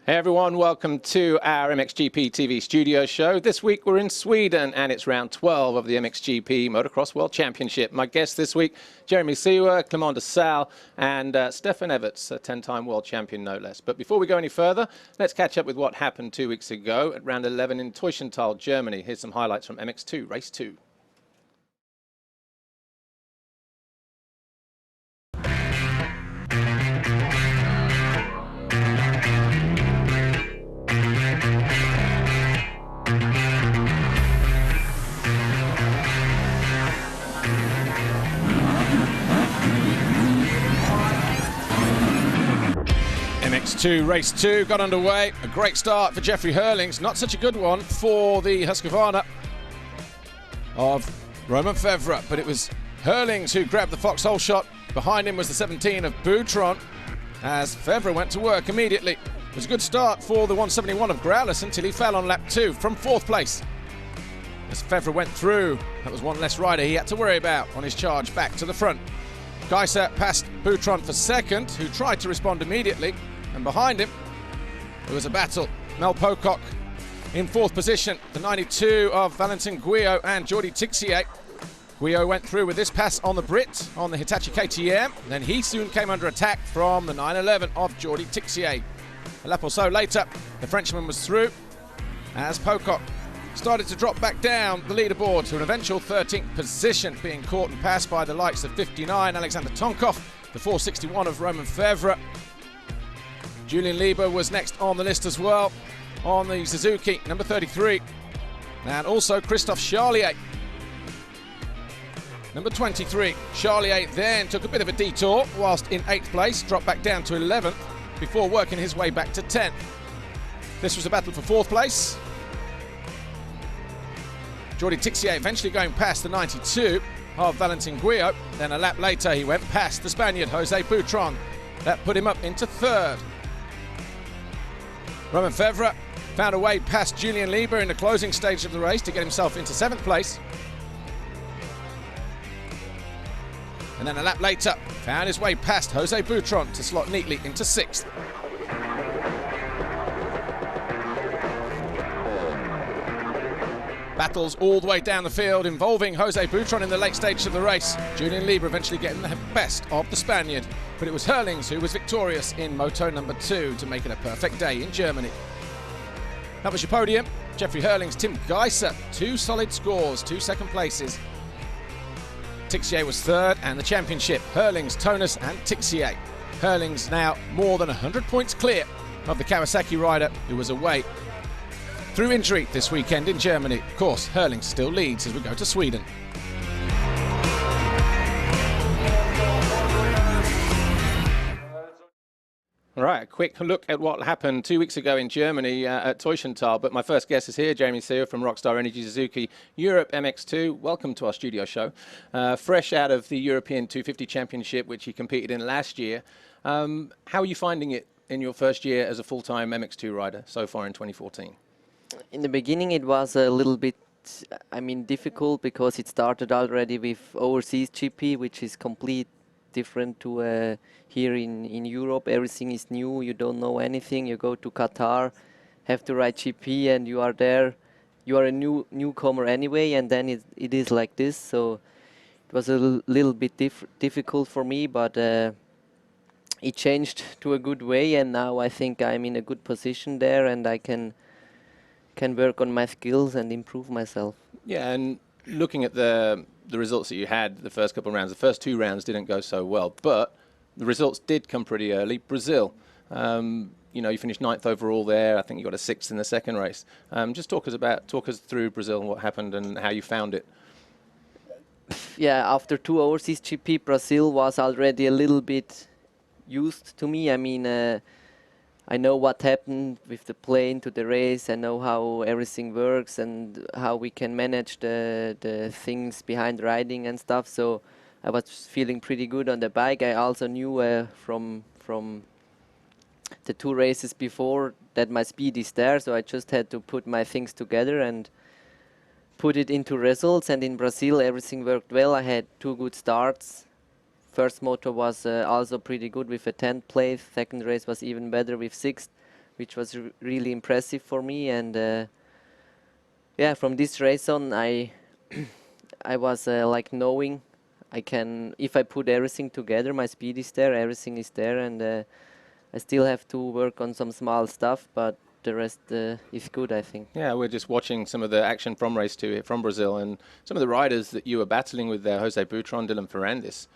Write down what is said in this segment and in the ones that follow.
Hey everyone, welcome to our MXGP TV studio show. This week we're in Sweden and it's round 12 of the MXGP Motocross World Championship. My guests this week, Jeremy Seewer, Clement Desalle and Stefan Everts, a 10-time world champion no less. But before we go any further, let's catch up with what happened 2 weeks ago at round 11 in Teushenthal, Germany. Here's some highlights from MX2 Race 2. MX2 Race 2 got underway. A great start for Jeffrey Herlings. Not such a good one for the Husqvarna of Romain Febvre, but it was Herlings who grabbed the foxhole shot. Behind him was the 17 of Boutron as Febvre went to work immediately. It was a good start for the 171 of Growlers until he fell on lap 2 from 4th place. As Febvre went through, that was one less rider he had to worry about on his charge back to the front. Geiser passed Boutron for 2nd, who tried to respond immediately. And behind him, there was a battle. Mel Pocock in 4th position. The 92 of Valentin Guyot and Jordi Tixier. Guyot went through with this pass on the Brit, on the Hitachi KTM. Then he soon came under attack from the 911 of Jordi Tixier. A lap or so later, the Frenchman was through as Pocock started to drop back down the leaderboard to an eventual 13th position, being caught and passed by the likes of 59 Alexander Tonkov, the 461 of Romain Febvre. Julien Lieber was next on the list as well, on the Suzuki, number 33. And also Christophe Charlier, number 23. Charlier then took a bit of a detour whilst in 8th place, dropped back down to 11th before working his way back to 10th. This was a battle for 4th place. Jordi Tixier eventually going past the 92 of Valentin Guyot. Then a lap later he went past the Spaniard Jose Boutron. That put him up into 3rd. Romain Febvre found a way past Julien Lieber in the closing stage of the race to get himself into 7th place. And then a lap later, found his way past Jose Boutron to slot neatly into 6th. Battles all the way down the field involving Jose Boutron in the late stage of the race. Julien Lieber eventually getting the best of the Spaniard. But it was Herlings who was victorious in Moto number 2 to make it a perfect day in Germany. That was your podium. Jeffrey Herlings, Tim Geiser, 2 solid scores, 2 second places. Tixier was 3rd, and the championship, Herlings, Tonus and Tixier. Herlings now more than 100 points clear of the Kawasaki rider who was away through injury this weekend in Germany. Of course, Herlings still leads as we go to Sweden. All right, a quick look at what happened 2 weeks ago in Germany at Teushenthal. But my first guest is here, Jeremy Seewer from Rockstar Energy Suzuki Europe MX2. Welcome to our studio show. Fresh out of the European 250 Championship, which he competed in last year. How are you finding it in your first year as a full-time MX2 rider so far in 2014? In the beginning it was a little bit, difficult because it started already with overseas GP, which is complete different to here in Europe. Everything is new, you don't know anything. You go to Qatar, have to ride GP and you are there. You are a newcomer anyway, and then it is like this. So it was a little bit difficult for me, but it changed to a good way, and now I think I'm in a good position there and I can work on my skills and improve myself. Yeah, and looking at the results that you had the first couple of rounds, the first 2 rounds didn't go so well, but the results did come pretty early. Brazil, you finished 9th overall there. I think you got a 6th in the second race. Just talk us through Brazil and what happened and how you found it. Yeah, after 2 overseas GP, Brazil was already a little bit used to me. I know what happened with the plane to the race. I know how everything works and how we can manage the things behind riding and stuff. So I was feeling pretty good on the bike. I also knew from the 2 races before that my speed is there. So I just had to put my things together and put it into results. And in Brazil, everything worked well. I had 2 good starts. First moto was also pretty good with a 10th place. Second race was even better with 6th, which was really impressive for me. And yeah, from this race on, I I was like knowing I can, if I put everything together, my speed is there, everything is there, and I still have to work on some small stuff, but the rest is good, I think. Yeah, we're just watching some of the action from race 2 here from Brazil, and some of the riders that you were battling with there, Jose Butron, Dylan Ferrandis.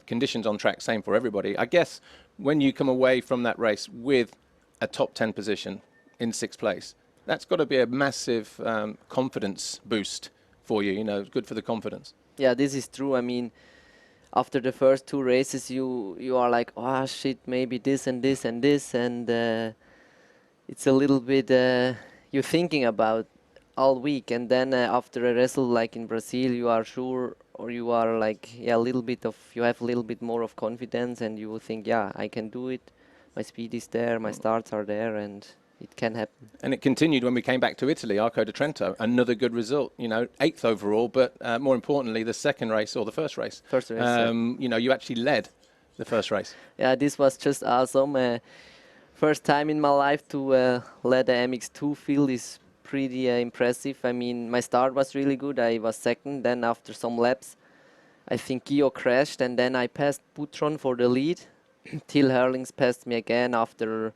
Conditions on track, same for everybody. I guess when you come away from that race with a top 10 position in 6th place, that's got to be a massive confidence boost for you, you know, good for the confidence. Yeah, this is true. I mean, after the first 2 races, you are like, oh shit, maybe this and this and this, and it's a little bit you're thinking about all week, and then after a result like in Brazil, you are sure, or you are like, yeah, a little bit of, you have a little bit more of confidence, and you will think, yeah, I can do it. My speed is there, my starts are there, and it can happen. And it continued when we came back to Italy, Arco di Trento, another good result, you know, 8th overall, but more importantly, the second race or the first race. First race, you know, you actually led the first race. Yeah, this was just awesome. First time in my life to lead the MX2 field is pretty impressive. I mean, my start was really good. I was second. Then after some laps, I think Gio crashed, and then I passed Butron for the lead. Till Hurlings passed me again after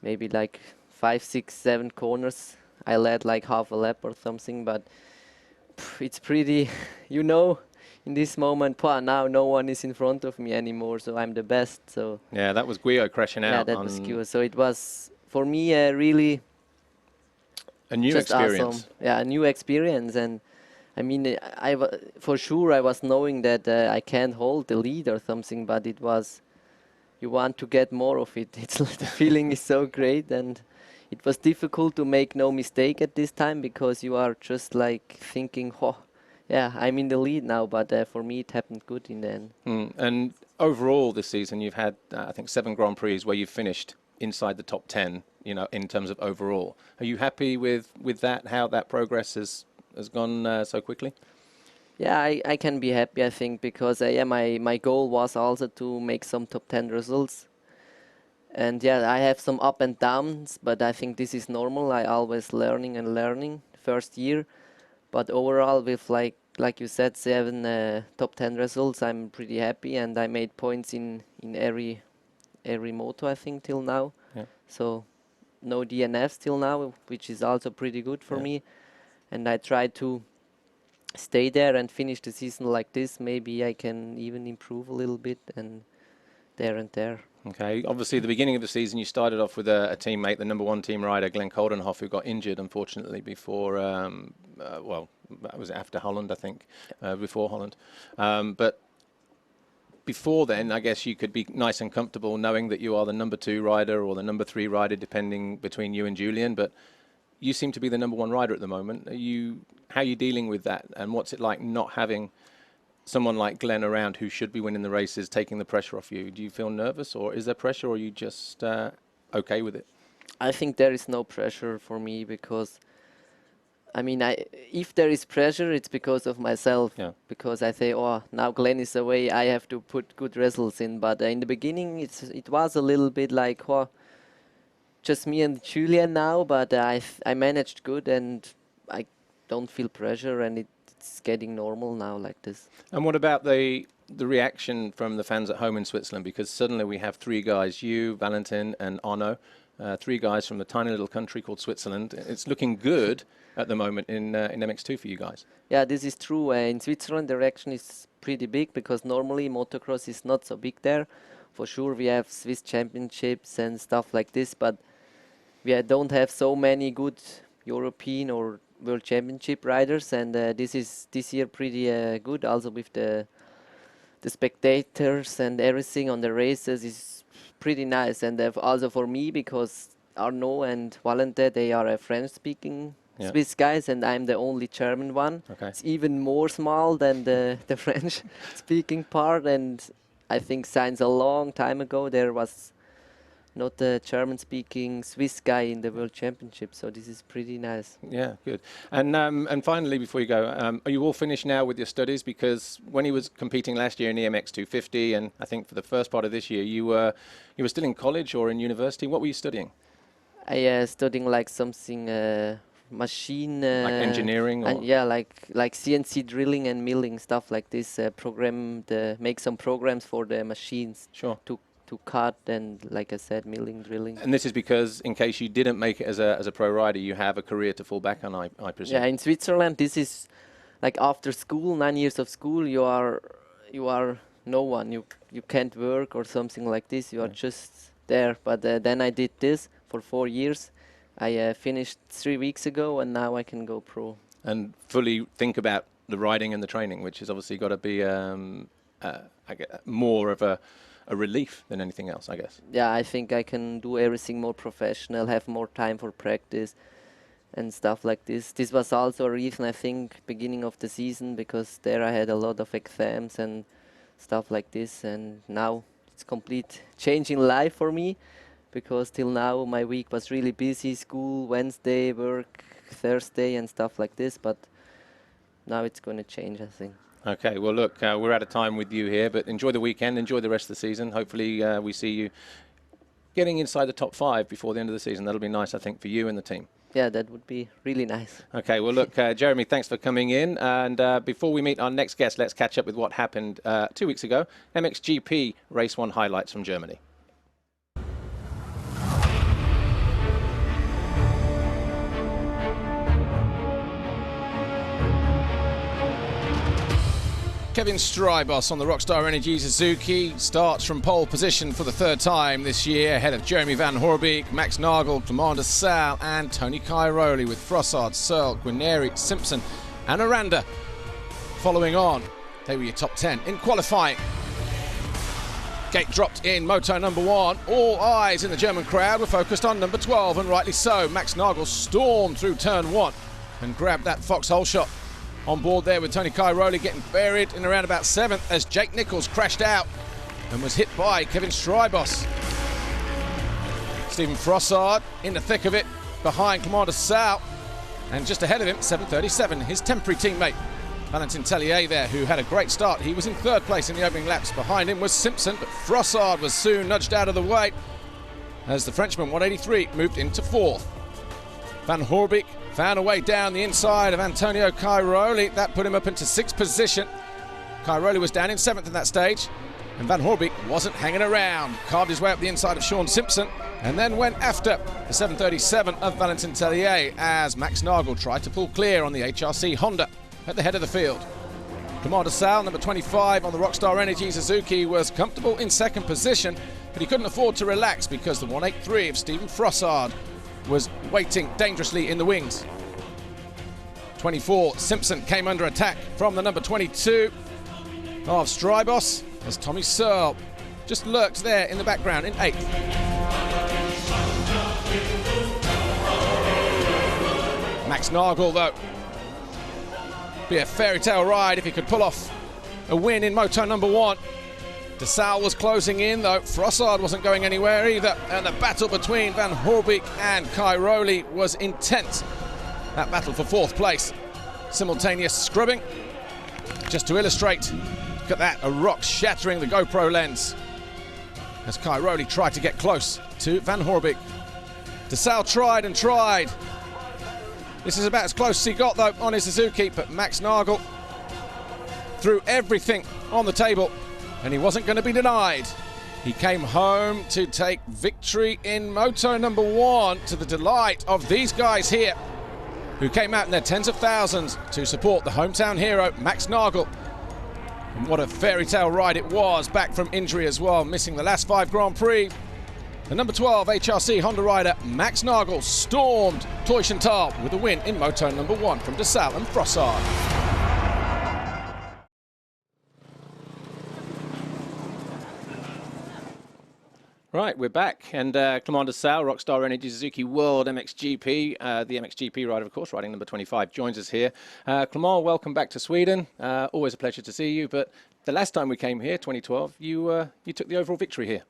maybe like 5, 6, 7 corners. I led like half a lap or something, but it's pretty, you know, in this moment, now no one is in front of me anymore, so I'm the best. So yeah, that was Guio crashing out. Yeah, that was Guio. So it was for me really a new experience. Awesome. Yeah, a new experience, and I mean, for sure I was knowing that I can't hold the lead or something, but it was, you want to get more of it. It's like the feeling is so great, and it was difficult to make no mistake at this time because you are just like thinking, oh, yeah, I'm in the lead now, but for me it happened good in the end. And overall this season you've had, I think, 7 Grand Prix where you've finished inside the top 10, you know, in terms of overall. Are you happy with that, how that progress has gone so quickly? Yeah, I can be happy, I think, because yeah, my goal was also to make some top 10 results. And yeah, I have some up and downs, but I think this is normal. I always learning and learning first year. But overall, with like you said, 7 top 10 results, I'm pretty happy, and I made points in every moto, I think, till now. Yeah. So no DNFs till now, which is also pretty good for me. And I try to stay there and finish the season like this. Maybe I can even improve a little bit, and there. Okay, obviously the beginning of the season you started off with a teammate, the number 1 team rider, Glenn Coldenhoff, who got injured unfortunately before, well, that was after Holland, I think, before Holland. But before then, I guess you could be nice and comfortable knowing that you are the number 2 rider or the number 3 rider, depending between you and Julian. But you seem to be the number 1 rider at the moment. How are you dealing with that? And what's it like not having someone like Glenn around who should be winning the races, taking the pressure off you? Do you feel nervous, or is there pressure, or are you just okay with it? I think there is no pressure for me because, I mean, if there is pressure, it's because of myself. Yeah. Because I say, oh, now Glenn is away, I have to put good results in. But in the beginning, it was a little bit like, oh, just me and Julian now. But I managed good, and I don't feel pressure, and it's getting normal now like this. And what about the reaction from the fans at home in Switzerland? Because suddenly we have 3 guys, you, Valentin and Arno, 3 guys from the tiny little country called Switzerland. It's looking good at the moment in MX2 for you guys. Yeah, this is true. In Switzerland, the reaction is pretty big because normally motocross is not so big there. For sure, we have Swiss championships and stuff like this, but we don't have so many good European or World Championship riders, and this year pretty good. Also with the spectators and everything on the races is pretty nice, and also for me because Arnaud and Valentin, they are French-speaking Swiss guys, and I'm the only German one. Okay. It's even more small than the French-speaking part, and I think since a long time ago there was not a German-speaking Swiss guy in the World Championship. So this is pretty nice. Yeah, good. And finally, before you go, are you all finished now with your studies? Because when he was competing last year in the MX 250, and I think for the first part of this year, you were still in college or in university. What were you studying? I studying like something machine. Like engineering, or? And yeah, like CNC drilling and milling stuff like this. Make some programs for the machines. Sure. To cut and, like I said, milling, drilling. And this is because, in case you didn't make it as a pro rider, you have a career to fall back on, I presume. Yeah, in Switzerland, this is like after school, 9 years of school, you are no one. You can't work or something like this. You are just there. But then I did this for 4 years. I finished 3 weeks ago, and now I can go pro. And fully think about the riding and the training, which has obviously got to be more of a relief than anything else, I guess. Yeah, I think I can do everything more professional, have more time for practice and stuff like this. This was also a reason, I think, beginning of the season, because there I had a lot of exams and stuff like this, and now it's complete changing life for me, because till now my week was really busy, school, Wednesday, work, Thursday and stuff like this, but now it's going to change, I think. Okay, well, look, we're out of time with you here, but enjoy the weekend, enjoy the rest of the season. Hopefully we see you getting inside the top 5 before the end of the season. That'll be nice, I think, for you and the team. Yeah, that would be really nice. Okay, well, look, Jeremy, thanks for coming in. And before we meet our next guest, let's catch up with what happened 2 weeks ago. MXGP Race 1 highlights from Germany. Kevin Strybos on the Rockstar Energy Suzuki starts from pole position for the 3rd time this year, ahead of Jeremy Van Hoorbeek, Max Nagel, Clement Desalle and Tony Cairoli, with Frossard, Searle, Guarneri, Simpson and Aranda following on. They were your top 10 in qualifying. Gate dropped in moto number 1. All eyes in the German crowd were focused on number 12, and rightly so. Max Nagel stormed through turn 1 and grabbed that foxhole shot. On board there with Tony Cairoli getting buried in around about 7th as Jake Nichols crashed out and was hit by Kevin Strybos. Stephen Frossard in the thick of it behind Clement Desalle, and just ahead of him 737, his temporary teammate Valentin Tellier there, who had a great start. He was in 3rd place in the opening laps. Behind him was Simpson, but Frossard was soon nudged out of the way as the Frenchman 183 moved into 4th. Van Hoorbeek found a way down the inside of Antonio Cairoli. That put him up into 6th position. Cairoli was down in 7th at that stage, and Van Hoorbeek wasn't hanging around. Carved his way up the inside of Sean Simpson, and then went after the 737 of Valentin Tellier as Max Nagel tried to pull clear on the HRC Honda at the head of the field. Clement Desalle, number 25 on the Rockstar Energy Suzuki, was comfortable in 2nd position, but he couldn't afford to relax because the 183 of Stephen Frossard was waiting dangerously in the wings. 24, Simpson came under attack from the number 22 of Strybos as Tommy Searle just lurked there in the background in 8th. Max Nagel, though, be a fairy tale ride if he could pull off a win in moto number 1. Desalle was closing in, though. Frossard wasn't going anywhere either, and the battle between Van Hoorbeek and Cairoli was intense. That battle for 4th place. Simultaneous scrubbing. Just to illustrate, look at that, a rock shattering the GoPro lens as Cairoli tried to get close to Van Hoorbeek. Desalle tried and tried. This is about as close as he got, though, on his Suzuki, but Max Nagel threw everything on the table, and he wasn't going to be denied. He came home to take victory in moto number 1 to the delight of these guys here, who came out in their tens of thousands to support the hometown hero, Max Nagel. And what a fairy tale ride it was, back from injury as well, missing the last 5 Grand Prix. The number 12 HRC Honda rider, Max Nagel, stormed Teufelstal with a win in moto number 1 from Desalle and Frossard. Right, we're back, and Clement Desalle, Rockstar Energy Suzuki World MXGP, the MXGP rider, of course, riding number 25, joins us here. Clement, welcome back to Sweden. Always a pleasure to see you, but the last time we came here, 2012, you took the overall victory here.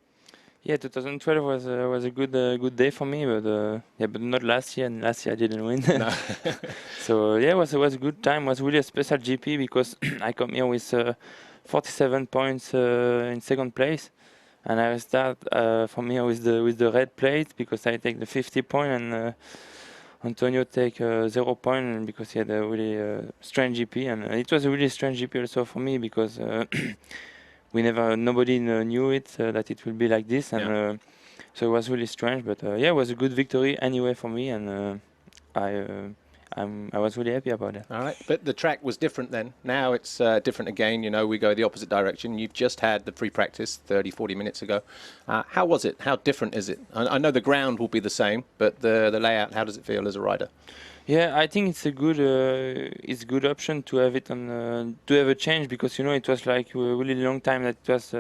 Yeah, 2012 was a good day for me, but yeah, but not last year. And last year I didn't win. No. So yeah, it was a good time. It was really a special GP because I come here with 47 points in second place, and I start from here with the red plate because I take the 50 point and Antonio take 0 point because he had a really strange GP, and it was a really strange GP also for me because. Nobody knew it that it will be like this, and so it was really strange. But yeah, it was a good victory anyway for me, and I was really happy about it. All right, but the track was different then. Now it's different again. You know, we go the opposite direction. You've just had the free practice 30, 40 minutes ago. How was it? How different is it? I know the ground will be the same, but the layout, how does it feel as a rider? Yeah, I think it's a good option to have it on to have a change because it was like a really long time that it was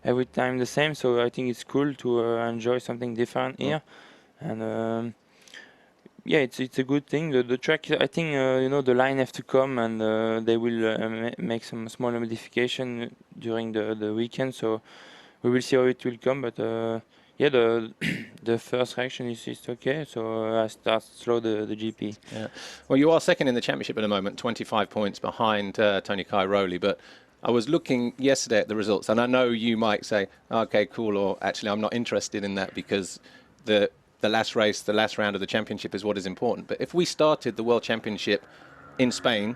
every time the same. So I think it's cool to enjoy something different here, and yeah, it's a good thing. The track, I think the line have to come and they will make some small modification during the weekend. So we will see how it will come, but. Yeah, the first reaction is okay, so I start slow the GP. Yeah. Well, you are second in the championship at the moment, 25 points behind Tony Cairoli, but I was looking yesterday at the results, and I know you might say, okay, cool, or actually I'm not interested in that because the last race, the last round of the championship is what is important. But if we started the World Championship in Spain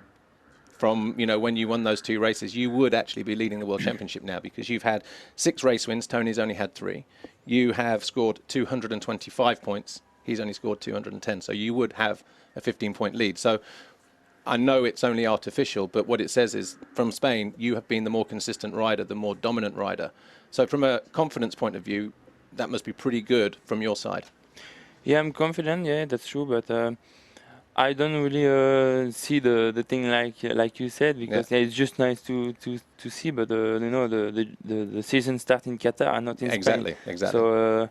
from when you won those 2 races, you would actually be leading the World Championship now because you've had 6 race wins. Tony's only had 3. You have scored 225 points. He's only scored 210. So you would have a 15-point lead. So I know it's only artificial, but what it says is from Spain, you have been the more consistent rider, the more dominant rider. So from a confidence point of view, that must be pretty good from your side. Yeah, I'm confident. Yeah, that's true, but I don't really see the thing like you said because it's just nice to see, but the season start in Qatar and not in Spain. Exactly. So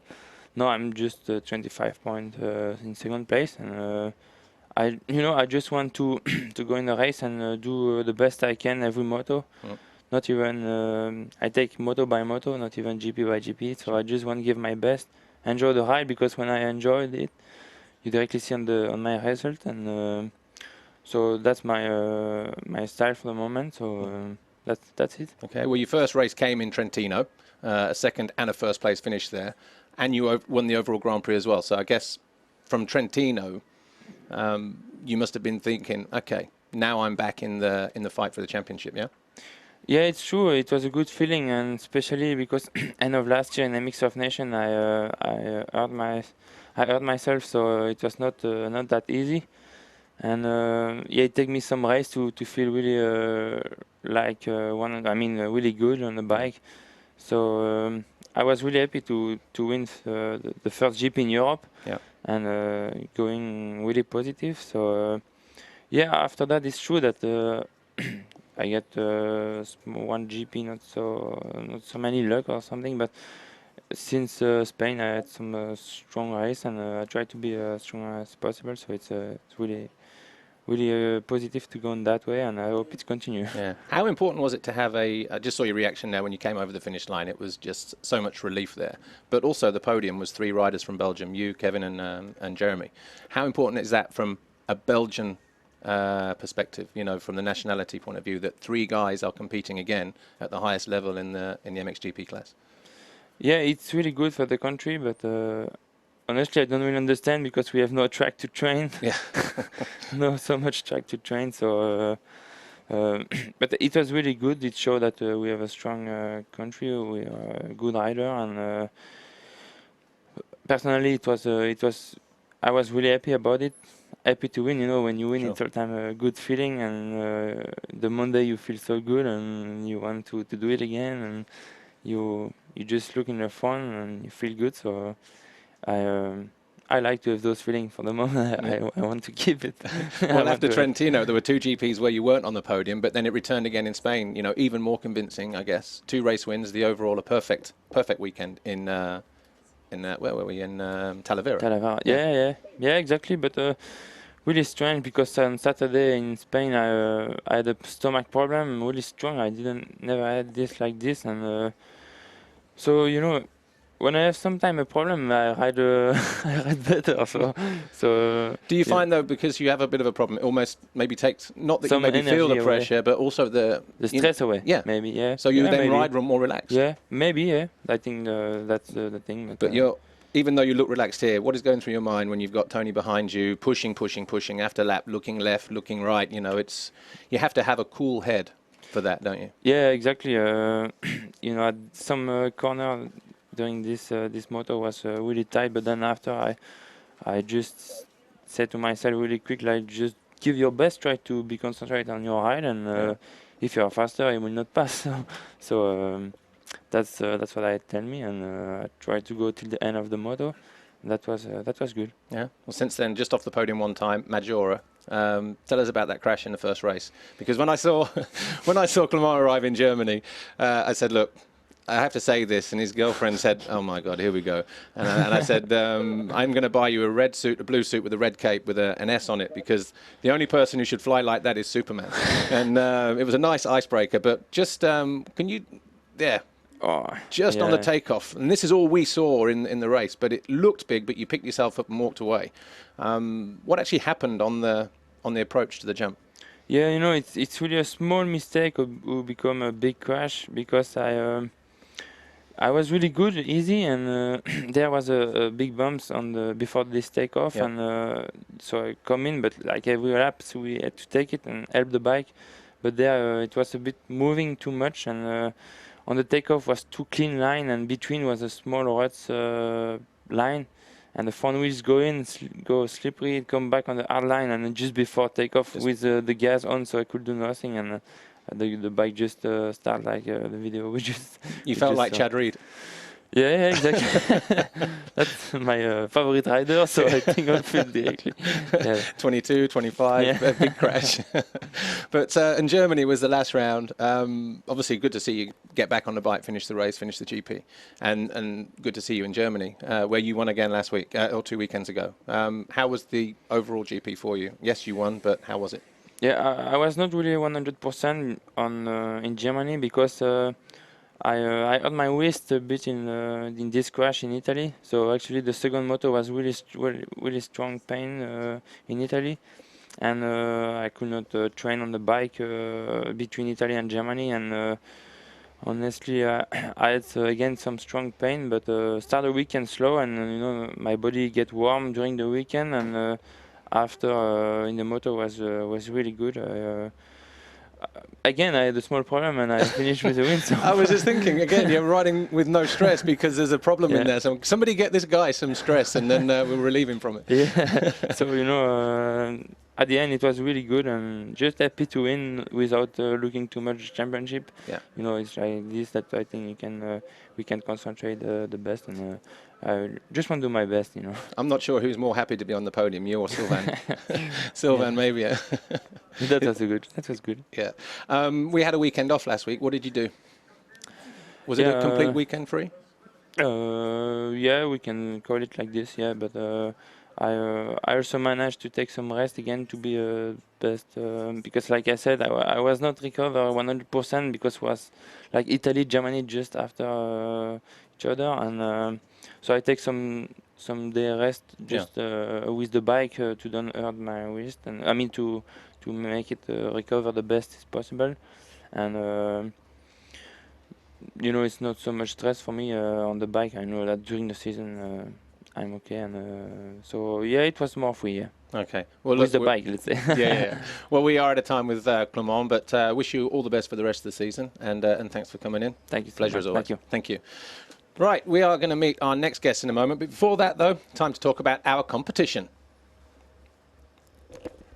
no, I'm just 25 points in second place, and I just want to to go in the race and do the best I can every moto. Not even I take moto by moto, not even GP by GP. So I just want to give my best, enjoy the ride because when I enjoyed it. You directly see on my result, and so that's my style for the moment. So that's it. Okay. Well, your first race came in Trentino, a second and a first place finish there, and you won the overall Grand Prix as well. So I guess from Trentino, you must have been thinking, okay, now I'm back in the fight for the championship. Yeah. Yeah, it's true. It was a good feeling, and especially because end of last year in MX of Nation, I hurt myself, so it was not that easy. And yeah, it took me some race to feel really really good on the bike. So I was really happy to win the first GP in Europe, and going really positive. So yeah, after that, it's true that I get one GP, not so many luck or something, but. Since Spain, I had some strong race, and I try to be as strong as possible. So it's really positive to go in that way, and I hope it continues. Yeah. How important was it to have I just saw your reaction there when you came over the finish line. It was just so much relief there. But also the podium was 3 riders from Belgium, you, Kevin, and Jeremy. How important is that from a Belgian perspective, from the nationality point of view, that 3 guys are competing again at the highest level in the MXGP class? Yeah, it's really good for the country, but honestly, I don't really understand because we have no track to train. Yeah. No, so much track to train. So, but it was really good. It showed that we have a strong country. We are a good rider, and personally, it was. I was really happy about it. Happy to win. When you win, it's all time a good feeling, and the Monday you feel so good, and you want to do it again, and you just look in the phone and you feel good. So I like to have those feelings for the moment. I want to keep it. Well, after Trentino, there were 2 GPs where you weren't on the podium, but then it returned again in Spain. Even more convincing, I guess. 2 race wins, the overall a perfect weekend in where were we, in Talavera? Talavera. Yeah, exactly. But really strange because on Saturday in Spain I had a stomach problem, really strong. I never had this like this, and so when I have sometimes a problem, I ride I ride better. So Do you find though, because you have a bit of a problem, it almost maybe takes not that you some maybe feel the energy pressure, but also the stress away? Yeah. Maybe, yeah. So you Yeah, then maybe. ride more relaxed. Yeah, maybe, yeah. I think that's the thing. But you're, even though you look relaxed here, what is going through your mind when you've got Tony behind you, pushing after lap, looking left, looking right? You know, it's, you have to have a cool head for that, don't you? Yeah, exactly. You know, at some corner during this moto was really tight, but then after I just said to myself really quick, like, just give your best, try to be concentrated on your ride, and if you are faster, you will not pass. So that's what I tell me, and I try to go till the end of the moto. That was good. Yeah. Well, since then, just off the podium one time, Maggiora. Tell us about that crash in the first race, because when I saw Clement arrive in Germany, I said, look, I have to say this, and his girlfriend said, oh my God, here we go. And I said, I'm going to buy you a red suit, a blue suit with a red cape with an S on it, because the only person who should fly like that is Superman. And it was a nice icebreaker, but just, can you, yeah, just on the takeoff, and this is all we saw in the race, but it looked big, but you picked yourself up and walked away. What actually happened on the approach to the jump? Yeah, you know, it's really a small mistake who become a big crash, because I was really good, easy, and there was a big bumps on the before this takeoff, yep. And so I come in, but like every lap, so we had to take it and help the bike. But there it was a bit moving too much, and on the takeoff was too clean line, and between was a small ruts line, and the front wheels go in, go slippery, come back on the hard line, and then just before takeoff with the gas on, so I could do nothing, and the bike just start like the video. You felt like Chad Reed. Yeah, exactly. That's my favorite rider, so I think I'll feel directly. Yeah. 22, 25, a big crash. But in Germany was the last round. Obviously, good to see you get back on the bike, finish the race, finish the GP. And good to see you in Germany, where you won again last week, or 2 weekends ago. How was the overall GP for you? Yes, you won, but how was it? Yeah, I was not really 100% on in Germany, because I hurt my wrist a bit in this crash in Italy. So actually the second moto was really strong pain in Italy, and I could not train on the bike between Italy and Germany. And honestly, I had again some strong pain, but start the weekend slow, and you know, my body get warm during the weekend, and after in the moto was really good. Again, I had a small problem, and I finished with a win. So. I was just thinking, again, you're riding with no stress because there's a problem in there. So somebody get this guy some stress, and then we'll relieve him from it. Yeah. So, you know, at the end, it was really good, and just happy to win without looking too much championship. Yeah. You know, it's like this that I think we can concentrate the best, and I just want to do my best, you know. I'm not sure who's more happy to be on the podium, you or Sylvain. Sylvain, maybe. Yeah. That was good. Yeah. We had a weekend off last week. What did you do? Was it a complete weekend free? Yeah, we can call it like this. Yeah, but I also managed to take some rest again to be best, because, like I said, I was not recovered 100% because it was like Italy, Germany just after each other, and so I take some day rest just with the bike to don't hurt my wrist, and I mean to make it recover the best as possible, and you know, it's not so much stress for me on the bike. I know that during the season I'm okay, and so yeah, it was more free. Yeah. Okay. Well, with the bike, let's say. Yeah. Well, we are at a time with Clement, but wish you all the best for the rest of the season, and thanks for coming in. Thank you. Pleasure as always. Thank you. Thank you. Right, we are going to meet our next guest in a moment, but before that, though, time to talk about our competition.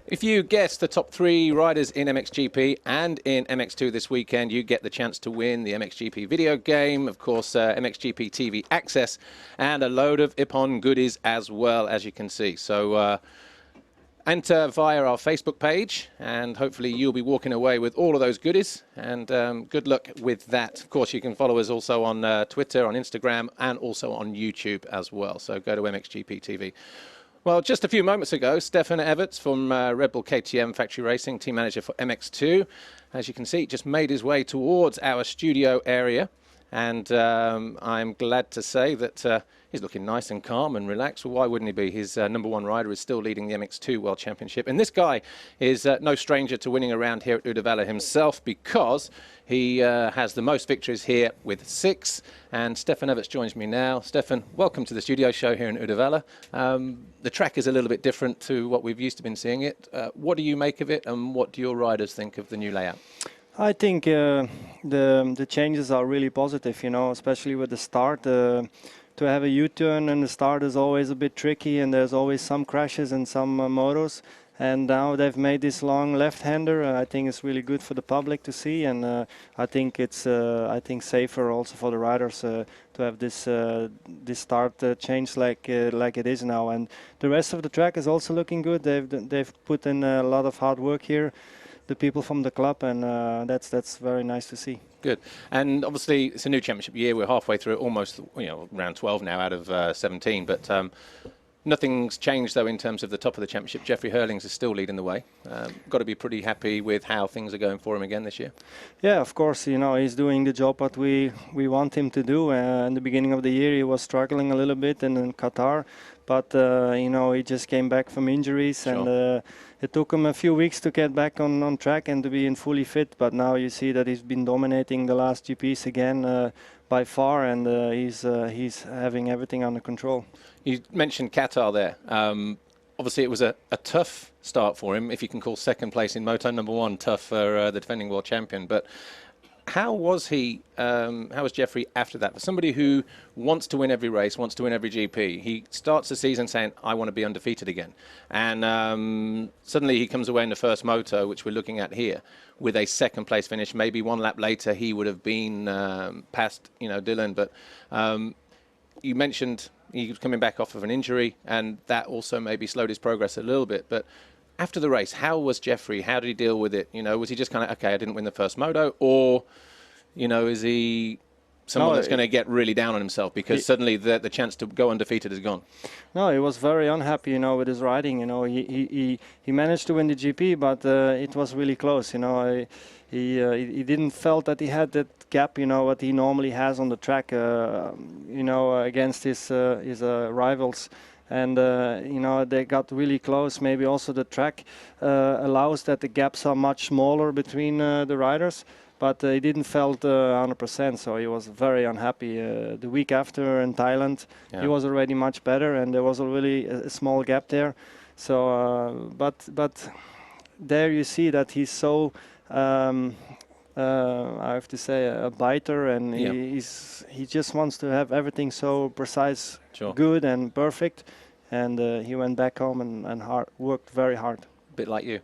If you guess the top 3 riders in MXGP and in MX2 this weekend, you get the chance to win the MXGP video game, of course, MXGP TV access, and a load of Ippon goodies as well, as you can see. So enter via our Facebook page, and hopefully you'll be walking away with all of those goodies, and good luck with that. Of course, you can follow us also on Twitter, on Instagram, and also on YouTube as well. So go to MXGP TV. Well, just a few moments ago, Stefan Everts from Red Bull KTM Factory Racing, team manager for MX2, as you can see, just made his way towards our studio area. and I'm glad to say that he's looking nice and calm and relaxed. Well, why wouldn't he be? His #1 rider is still leading the MX2 World Championship, and this guy is no stranger to winning around here at Uddevalla himself, because he has the most victories here with 6. And Stefan Everts joins me now. Stefan, welcome to the studio show here in Uddevalla. The track is a little bit different to what we've used to been seeing it. What do you make of it, and what do your riders think of the new layout? I think the changes are really positive, you know, especially with the start. To have a U-turn and the start is always a bit tricky, and there's always some crashes and some motos. And now they've made this long left-hander. I think it's really good for the public to see, and I think it's safer also for the riders to have this start change like it is now. And the rest of the track is also looking good. They've put in a lot of hard work here, the people from the club, and that's very nice to see. Good. And obviously it's a new championship year. We're halfway through it, almost, you know, round 12 now out of 17. But nothing's changed though in terms of the top of the championship. Jeffrey Hurlings is still leading the way. Got to be pretty happy with how things are going for him again this year. Yeah, of course. You know, he's doing the job what we want him to do. In the beginning of the year, he was struggling a little bit in Qatar, but you know, he just came back from injuries. Sure. And it took him a few weeks to get back on track and to be in fully fit, but now you see that he's been dominating the last GPs again by far, and he's having everything under control. You mentioned Qatar there. Obviously it was a tough start for him, if you can call second place in Moto #1 tough for the defending world champion. But how was he, how was Jeffrey after that? For somebody who wants to win every race, wants to win every GP, he starts the season saying, I want to be undefeated again. And suddenly he comes away in the first moto, which we're looking at here, with a second place finish. Maybe one lap later he would have been past, you know, Dylan. But you mentioned he was coming back off of an injury, and that also maybe slowed his progress a little bit. But after the race, how was Jeffrey? How did he deal with it? You know, was he just kind of, okay, I didn't win the first moto? Or, you know, is he someone that's going to get really down on himself because suddenly the chance to go undefeated is gone? No, he was very unhappy, you know, with his riding. You know, he managed to win the GP, but it was really close. You know, he didn't felt that he had that gap, you know, what he normally has on the track, you know, against his rivals. And, you know, they got really close. Maybe also the track allows that the gaps are much smaller between the riders. But he didn't felt 100%, so he was very unhappy. The week after in Thailand, he was already much better, and there was already a small gap there. So, but there you see that he's so, I have to say, a biter, and he just wants to have everything so precise, good and perfect. And he went back home and worked very hard. A bit like you.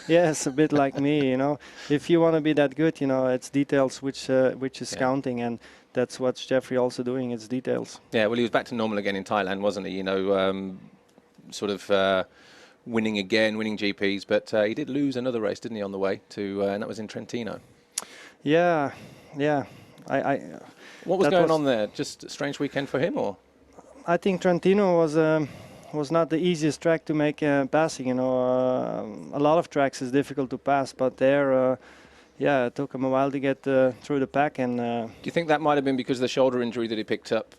Yes, a bit like me, you know. If you want to be that good, you know, it's details which is counting, and that's what Jeffrey also doing. It's details. Yeah, well, he was back to normal again in Thailand, wasn't he? You know, sort of winning again, winning GPs, but he did lose another race, didn't he, on the way to, and that was in Trentino. Yeah. What was going on there? Just a strange weekend for him, or? I think Trentino was not the easiest track to make passing. You know, a lot of tracks is difficult to pass, but there, yeah, it took him a while to get through the pack. And do you think that might have been because of the shoulder injury that he picked up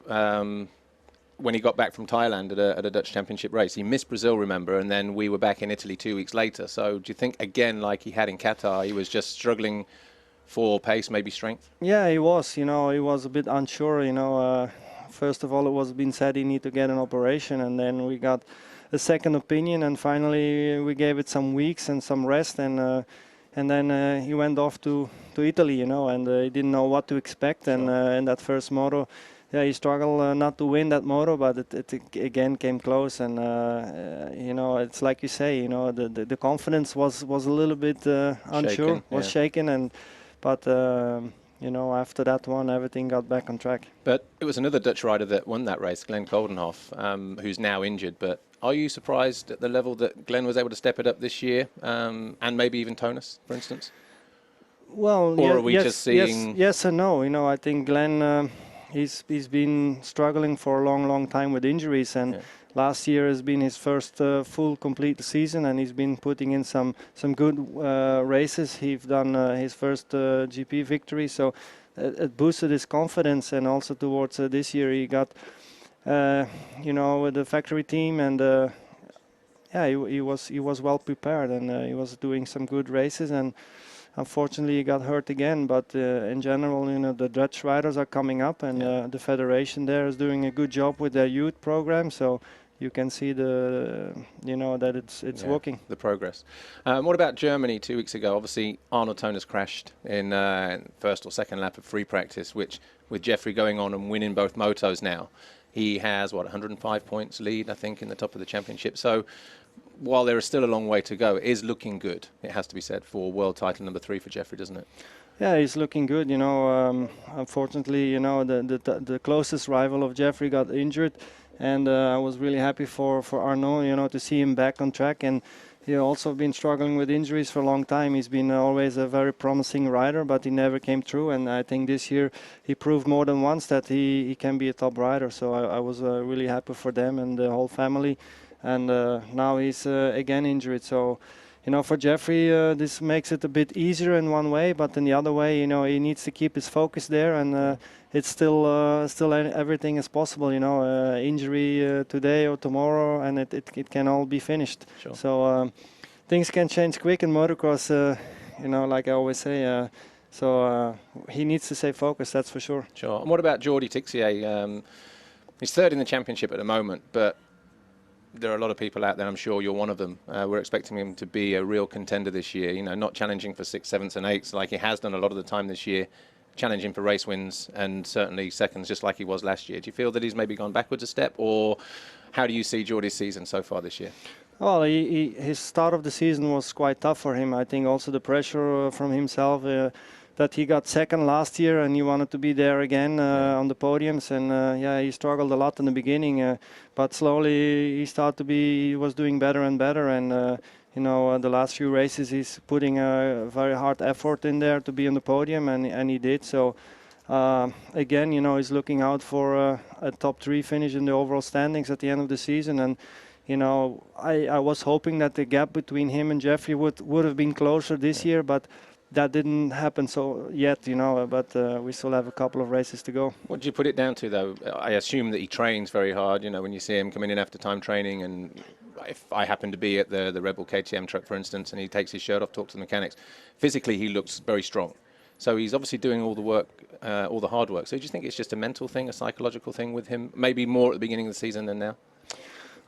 when he got back from Thailand at a Dutch Championship race? He missed Brazil, remember, and then we were back in Italy 2 weeks later. So do you think, again, like he had in Qatar, he was just struggling for pace, maybe strength? Yeah, he was. You know, he was a bit unsure. You know. First of all, it was been said he need to get an operation, and then we got a second opinion, and finally we gave it some weeks and some rest, and then he went off to Italy, you know, and he didn't know what to expect. And in that first moto, yeah, he struggled not to win that moto, but it again came close, and you know, it's like you say, you know, the confidence was a little bit unsure, shaken, but. You know, after that one, everything got back on track. But it was another Dutch rider that won that race, Glenn Koldenhoff, who's now injured. But are you surprised at the level that Glenn was able to step it up this year, and maybe even Tonus, for instance? Well, or are we just seeing? Yes and no. You know, I think Glenn, he's been struggling for a long time with injuries, and last year has been his first full complete season, and he's been putting in some good races. He's done his first GP victory, so it boosted his confidence, and also towards this year he got, with the factory team, and he was well prepared, and he was doing some good races, and unfortunately he got hurt again. But in general, the Dutch riders are coming up, and the federation there is doing a good job with their youth program. So you can see that it's working. The progress. What about Germany 2 weeks ago? Obviously, Arnold Toner's crashed in first or second lap of free practice, which with Jeffrey going on and winning both motos now, he has 105 points lead, I think, in the top of the championship. So while there is still a long way to go, it is looking good, it has to be said, for world title number 3 for Jeffrey, doesn't it? Yeah, he's looking good. Unfortunately, the closest rival of Jeffrey got injured. And I was really happy for Arnaud, to see him back on track. And he also been struggling with injuries for a long time. He's been always a very promising rider, but he never came through. And I think this year he proved more than once that he can be a top rider. So I was really happy for them and the whole family. And now he's again injured. So, for Jeffrey, this makes it a bit easier in one way, but in the other way, he needs to keep his focus there, and it's still everything is possible. Injury today or tomorrow, and it can all be finished. Sure. So things can change quick in motocross. Like I always say. So he needs to stay focused. That's for sure. Sure. And what about Jordi Tixier? He's third in the championship at the moment, but there are a lot of people out there, I'm sure you're one of them. We're expecting him to be a real contender this year, not challenging for 6th, 7th and 8th like he has done a lot of the time this year, challenging for race wins and certainly seconds just like he was last year. Do you feel that he's maybe gone backwards a step, or how do you see Jordi's season so far this year? Well, his start of the season was quite tough for him. I think also the pressure from himself, that he got second last year and he wanted to be there again on the podiums, and he struggled a lot in the beginning, but slowly he was doing better and better, and the last few races he's putting a very hard effort in there to be on the podium, and he did. So again, he's looking out for a top 3 finish in the overall standings at the end of the season, and I was hoping that the gap between him and Jeffrey would have been closer this year, but that didn't happen yet, but we still have a couple of races to go. What do you put it down to, though? I assume that he trains very hard, when you see him coming in after time training, and if I happen to be at the Red Bull KTM truck, for instance, and he takes his shirt off, talks to the mechanics, physically he looks very strong. So he's obviously doing all the work, all the hard work. So do you think it's just a mental thing, a psychological thing with him, maybe more at the beginning of the season than now?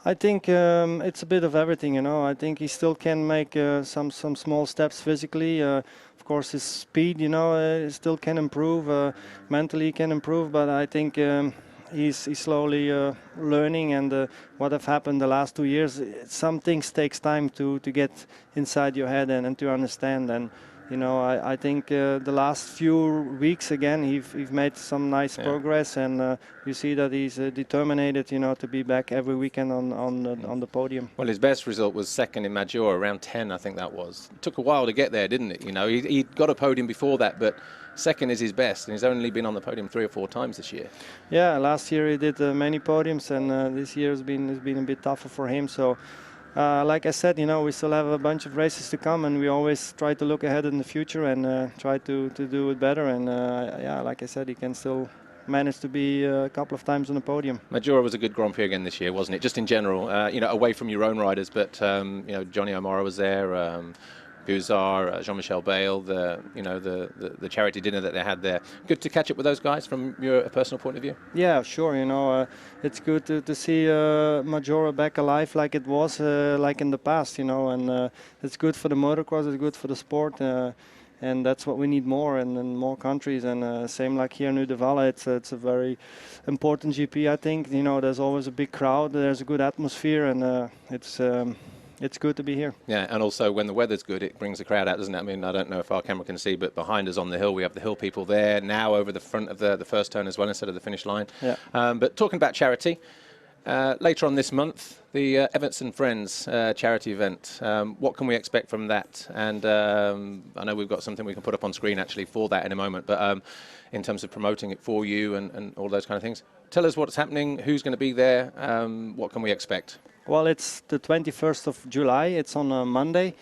I think it's a bit of everything, I think he still can make some small steps physically. Of course, his speed, still can improve. Mentally, he can improve, but I think he's slowly learning. And what have happened the last 2 years, some things takes time to get inside your head and to understand. And I think the last few weeks again, he's made some nice progress, and you see that he's determined, to be back every weekend on the podium. Well, his best result was second in Major, around 10, I think that was. It took a while to get there, didn't it? He got a podium before that, but second is his best, and he's only been on the podium 3 or 4 times this year. Yeah, last year he did many podiums, and this year has been a bit tougher for him. So. Like I said, we still have a bunch of races to come, and we always try to look ahead in the future and try to do it better. And like I said, he can still manage to be a couple of times on the podium. Majora was a good Grand Prix again this year, wasn't it? Just in general, away from your own riders, but Johnny O'Mara was there. Buzar, Jean-Michel Bale, the charity dinner that they had there. Good to catch up with those guys from your personal point of view? Yeah, sure. It's good to see Majora back alive like it was like in the past, and it's good for the motocross, it's good for the sport, and that's what we need more, and in more countries. And same like here in Uddevalla, it's a very important GP, I think. There's always a big crowd, there's a good atmosphere, and it's good to be here. Yeah, and also when the weather's good, it brings the crowd out, doesn't it? I mean, I don't know if our camera can see, but behind us on the hill, we have the hill people there now over the front of the first turn as well, instead of the finish line. Yeah. But talking about charity, later on this month, the Everts and Friends charity event. What can we expect from that? And I know we've got something we can put up on screen actually for that in a moment, but in terms of promoting it for you and all those kind of things. Tell us what's happening, who's going to be there, what can we expect? Well, it's the 21st of July. It's on a Monday.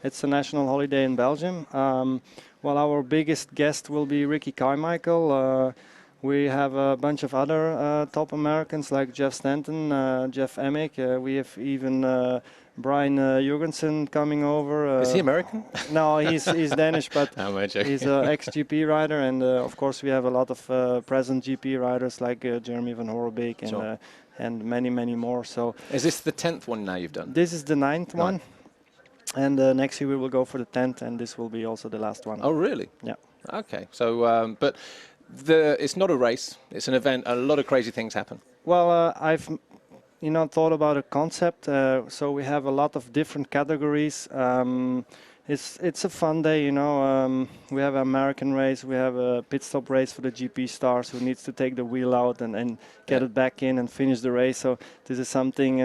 It's a national holiday in Belgium. Well, our biggest guest will be Ricky Carmichael. We have a bunch of other top Americans like Jeff Stanton, Jeff Emick. We have even Brian Jurgensen coming over. Is he American? No, he's Danish, but he's an ex-GP rider. And of course, we have a lot of present GP riders like Jeremy van Hoorbeek and, and many, many more. So, is this the 10th one now you've done? This is the 9th one. And next year we will go for the 10th, and this will be also the last one. Oh, really? Yeah. Okay. So, but it's not a race. It's an event. A lot of crazy things happen. Well, I've, thought about a concept. So we have a lot of different categories. It's a fun day, we have an American race, we have a pit stop race for the GP stars who needs to take the wheel out and get it back in and finish the race. So this is something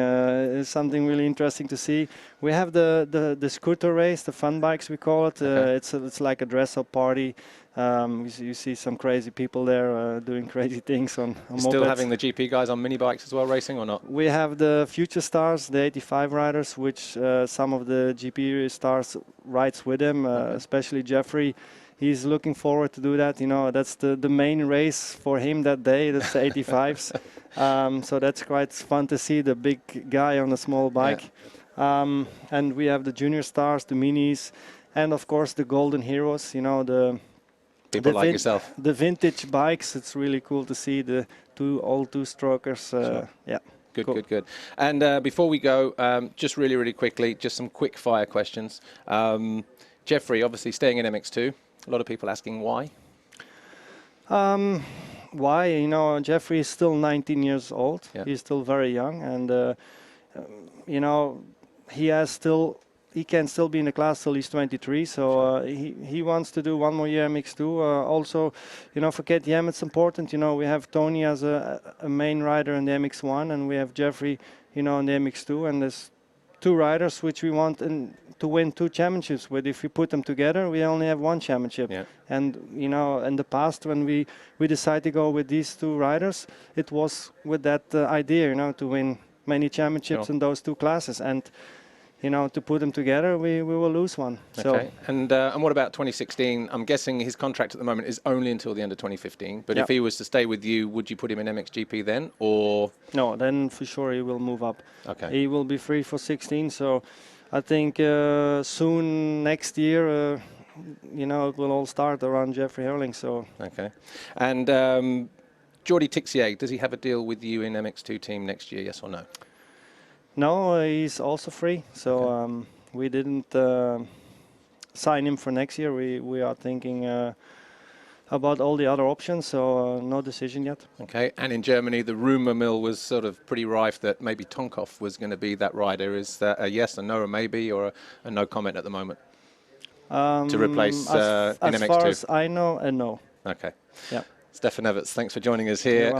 really interesting to see. We have the scooter race, the fun bikes we call it. It's like a dress-up party. You see some crazy people there doing crazy things on Still mopeds. having the GP guys on mini bikes as well racing or not? We have the future stars, the 85 riders, which some of the GP stars rides with him, especially Jeffrey. He's looking forward to do that. That's the main race for him that day. That's the 85s. So that's quite fun to see the big guy on a small bike. Yeah. And we have the junior stars, the minis, and of course the golden heroes. The people like yourself. The vintage bikes. It's really cool to see the old two-strokers. Yeah. Good, cool. good. And before we go, just really, really quickly, just some quick fire questions. Jeffrey, obviously staying in MX2. A lot of people asking why. Why? Jeffrey is still 19 years old. Yeah. He's still very young, and he can still be in the class till he's 23. So he wants to do one more year MX2. Also, for KTM it's important. We have Tony as a main rider in the MX1, and we have Jeffrey, in the MX2. And there's two riders which we want to win 2 championships with. If we put them together, we only have 1 championship. Yeah. And in the past when we decided to go with these 2 riders, it was with that idea, to win many championships in those 2 classes. And to put them together, we will lose one. Okay. So. And what about 2016? I'm guessing his contract at the moment is only until the end of 2015. But if he was to stay with you, would you put him in MXGP then, or? No, then for sure he will move up. Okay. He will be free for 16. So I think soon next year, it will all start around Jeffrey Herling. So. Okay. And Jordi Tixier, does he have a deal with you in MX2 team next year? Yes or no? No, he's also free. So we didn't sign him for next year. We are thinking about all the other options, so no decision yet. Okay, and in Germany, the rumor mill was sort of pretty rife that maybe Tonkov was going to be that rider. Is that a yes, a no, or maybe, or a no comment at the moment? To replace in MX2? As far as I know, a no. Okay. Yeah. Stefan Everts, thanks for joining us here.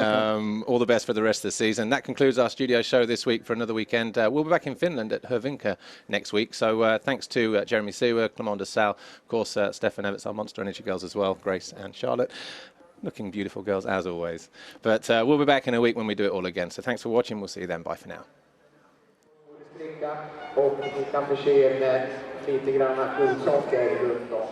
All the best for the rest of the season. That concludes our studio show this week for another weekend. We'll be back in Finland at Hyvinkää next week. So thanks to Jeremy Seewer, Clement Desalle, of course, Stefan Everts, our Monster Energy girls as well, Grace and Charlotte. Looking beautiful girls as always. But we'll be back in a week when we do it all again. So thanks for watching. We'll see you then. Bye for now. Och ni kan förse er med lite grann saker runt om.